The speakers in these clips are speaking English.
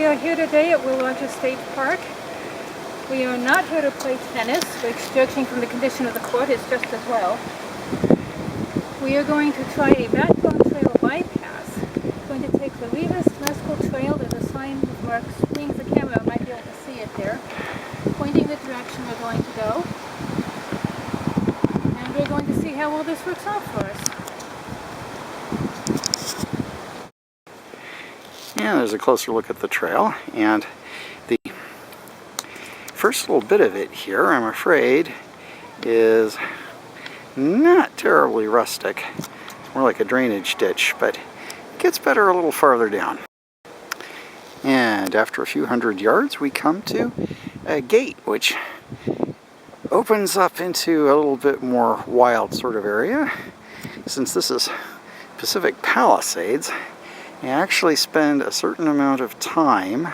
We are here today at Willotta State Park. We are not here to play tennis, which, judging from the condition of the court, is just as well. We are going to try a backbone trail bypass. We're going to take the Rivas Temescal Trail. There's a sign with marks screening the camera. I might be able to see it there, pointing the direction we're going to go. And we're going to see how well this works out for us. And there's a closer look at the trail, and the first little bit of it here, I'm afraid, is not terribly rustic. It's more like a drainage ditch, but it gets better a little farther down. And after a few hundred yards, we come to a gate, which opens up into a little bit more wild sort of area. Since this is Pacific Palisades, you actually spend a certain amount of time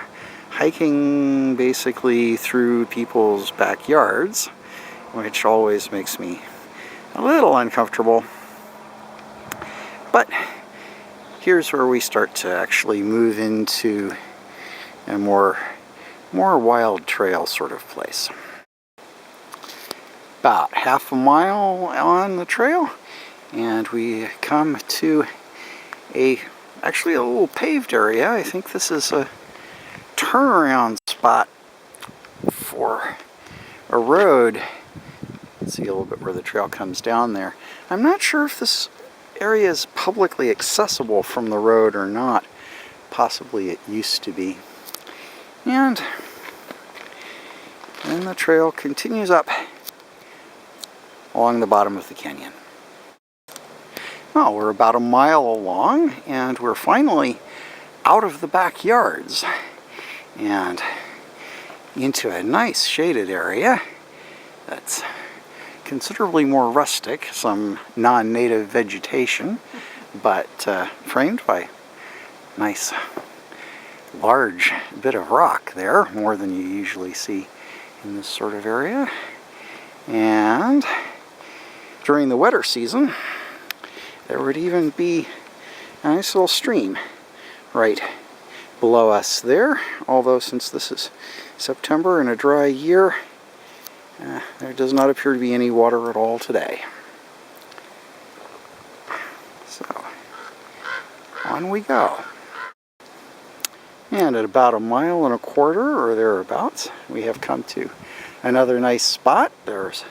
hiking basically through people's backyards, which always makes me a little uncomfortable. But here's where we start to actually move into a more wild trail sort of place. About half a mile on the trail, and we come to actually a little paved area. I think this is a turnaround spot for a road. Let's see a little bit where the trail comes down there. I'm not sure if this area is publicly accessible from the road or not. Possibly it used to be. And then the trail continues up along the bottom of the canyon. Well, we're about a mile along, and we're finally out of the backyards and into a nice shaded area that's considerably more rustic, some non-native vegetation, but framed by a nice large bit of rock there, more than you usually see in this sort of area. And during the wetter season, there would even be a nice little stream right below us there, although since this is September and a dry year, there does not appear to be any water at all today. So, on we go. And at about 1.25 miles or thereabouts, we have come to another nice spot. There's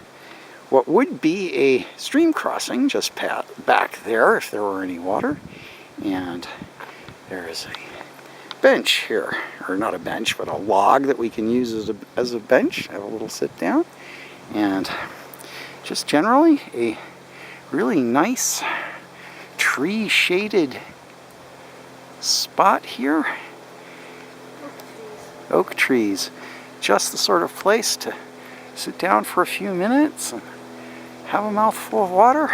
what would be a stream crossing just back there if there were any water. And there is a bench here, or not a bench, but a log that we can use as a bench, have a little sit down. And just generally a really nice tree shaded spot here. Oak trees. Just the sort of place to sit down for a few minutes and have a mouthful of water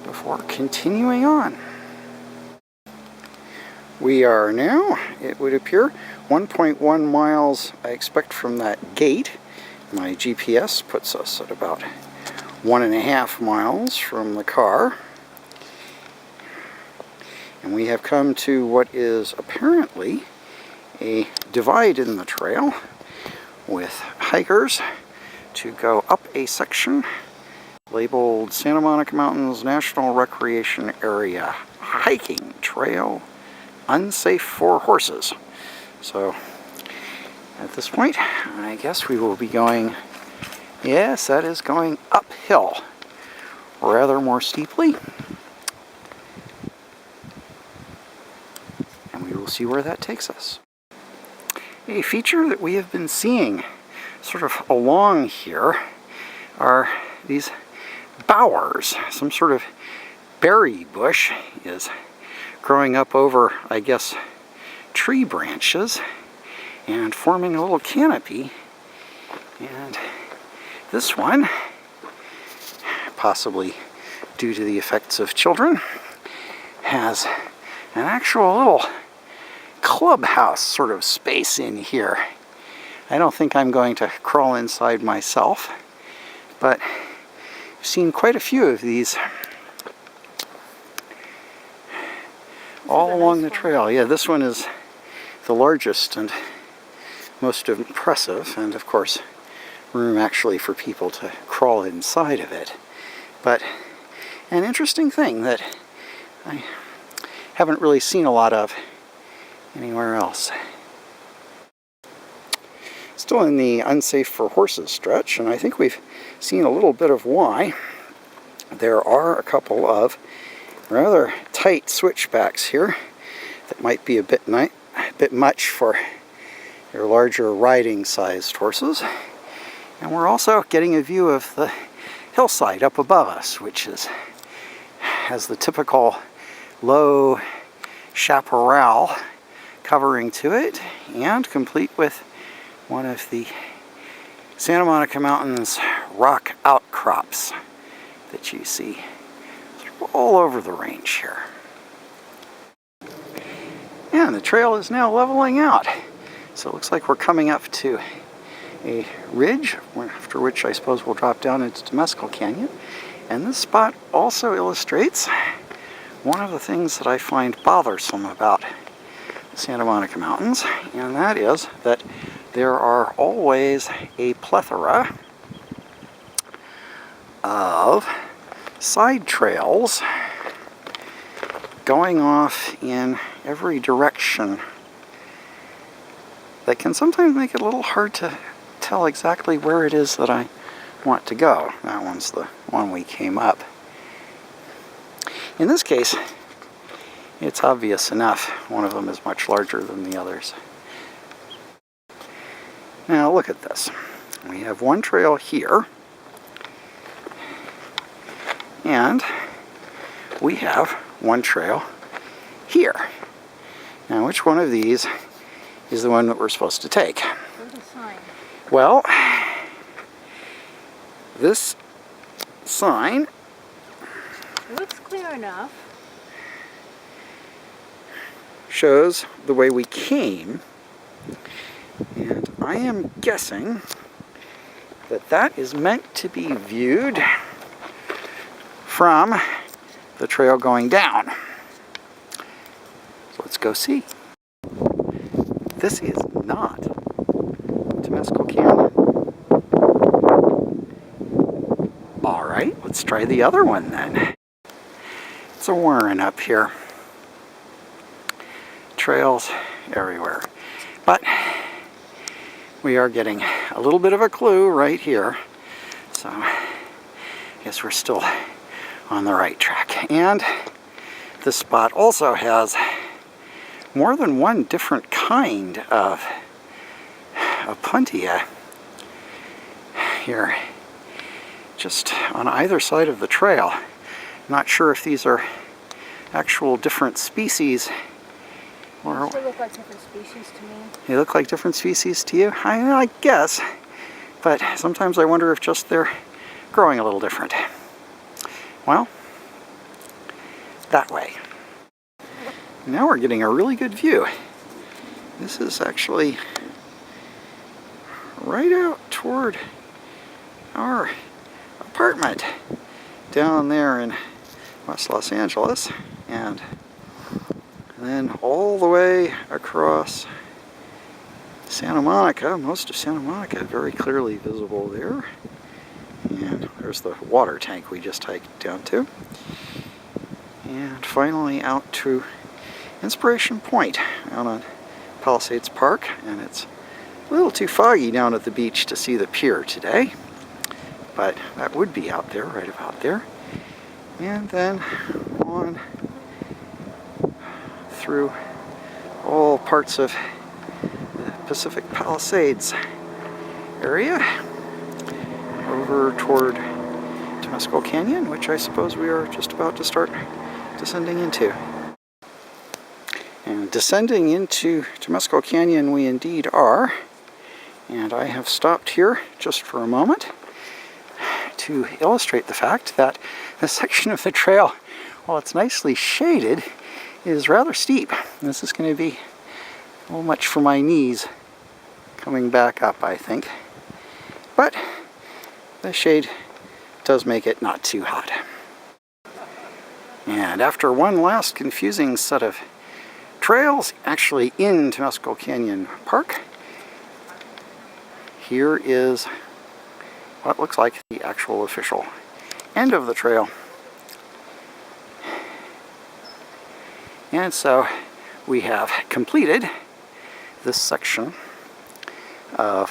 before continuing on. We are now, it would appear, 1.1 miles, I expect, from that gate. My GPS puts us at about 1.5 miles from the car. And we have come to what is apparently a divide in the trail with hikers to go up a section labeled Santa Monica Mountains National Recreation Area Hiking Trail Unsafe for Horses. So at this point, I guess we will be going, yes, that is going uphill rather more steeply. And we will see where that takes us. A feature that we have been seeing sort of along here are these bowers. Some sort of berry bush is growing up over, I guess, tree branches and forming a little canopy. And this one, possibly due to the effects of children, has an actual little clubhouse sort of space in here. I don't think I'm going to crawl inside myself, but I've seen quite a few of these all along the trail. Yeah, this one is the largest and most impressive, and of course room actually for people to crawl inside of it. But an interesting thing that I haven't really seen a lot of anywhere else. Still in the unsafe for horses stretch, and I think we've seen a little bit of why. There are a couple of rather tight switchbacks here that might be a bit much for your larger riding sized horses. And we're also getting a view of the hillside up above us, which has the typical low chaparral covering to it, and complete with one of the Santa Monica Mountains rock outcrops that you see all over the range here. And the trail is now leveling out. So it looks like we're coming up to a ridge, after which I suppose we'll drop down into Temescal Canyon. And this spot also illustrates one of the things that I find bothersome about the Santa Monica Mountains, and that is that there are always a plethora of side trails going off in every direction that can sometimes make it a little hard to tell exactly where it is that I want to go. That one's the one we came up. In this case, it's obvious enough. One of them is much larger than the others. Now look at this. We have one trail here, and we have one trail here. Now which one of these is the one that we're supposed to take? Where's the sign? Well, this sign Looks clear enough. shows the way we came, and I am guessing that that is meant to be viewed from the trail going down. So let's go see. This is not Temescal Canyon. All right, let's try the other one then. It's a warren up here. Trails everywhere. But we are getting a little bit of a clue right here. So I guess we're still on the right track. And this spot also has more than one different kind of puntia here, just on either side of the trail. Not sure if these are actual different species, or They look like different species to me. they look like different species to you? I guess, but sometimes I wonder if just they're growing a little different. Well, that way. Now we're getting a really good view. This is actually right out toward our apartment down there in West Los Angeles, and then all the way across Santa Monica, most of Santa Monica very clearly visible there. And there's the water tank we just hiked down to. And finally out to Inspiration Point out on Palisades Park, and it's a little too foggy down at the beach to see the pier today, but that would be out there, right about there. And then on through all parts of the Pacific Palisades area over toward Temescal Canyon, which I suppose we are just about to start descending into. And descending into Temescal Canyon we indeed are, and I have stopped here just for a moment to illustrate the fact that this section of the trail, while it's nicely shaded, is rather steep. This is going to be a little much for my knees coming back up, I think. But the shade does make it not too hot. And after one last confusing set of trails actually in Temescal Canyon Park. Here is what looks like the actual official end of the trail. And so we have completed this section of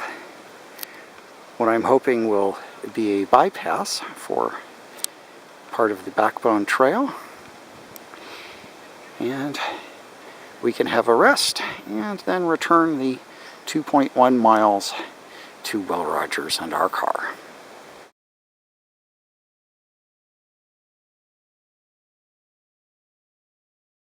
what I'm hoping will be a bypass for part of the Backbone Trail. And we can have a rest and then return the 2.1 miles to Will Rogers and our car.